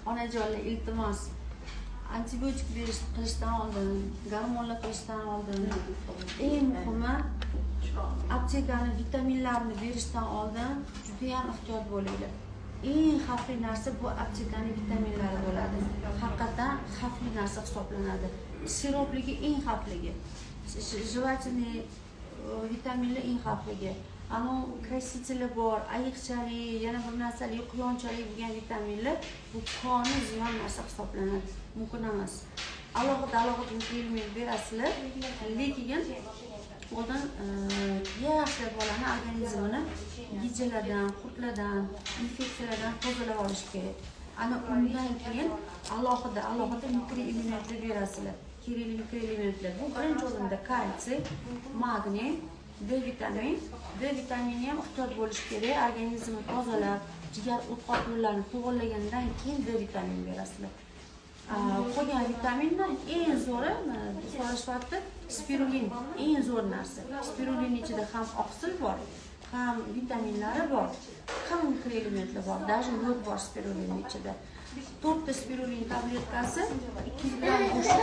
onajonlar iltimos antibiotik qilishdan oldin, gormonlar qilishdan oldin, eng muhimi aptekani vitaminlarini berishdan oldin juda ham ehtiyot bo'linglar. Eng xavfli narsa bu aptekaning vitaminlari bo'ladi. Haqiqatan xavfli narsa hisoblanadi. Siropligi eng xavfligi. Jevательный vitaminlar eng xavfligi. Ana krasители bor, ayiqchalik, yana bir narsalik, quyonchalik bo'lgan vitaminlar bu qonni ziyon narsa hisoblanadi. Mumkin emas. Alohida mikroelement berasizlar, lekin odan yaxshi bolani organizmini gijjalardan, qurtlardan, infeksiyalardan tozalab olish kerak. Ana undan keyin alohida mikroelementlar berasizlar. Kerakli mikroelementlar. Bu birinchi o'rinda kalsiy, magniy, D vitamini ham ehtiyot bo'lish kerak. Organizmni tozalab, jigar o'tqoq yo'llarini to'g'irlagandan keyin D vitamini berasizlar. Qolgan vitaminlar eng zo'ri, so'rashvaqti spirulin, eng zo'r narsa. Spirulin ichida ham oqsil bor, ham vitaminlari bor, ham mikroelementlar bor, даже yod bor spirulin ichida. 4 ta spirulin tabletkasi 200 gramm go'sht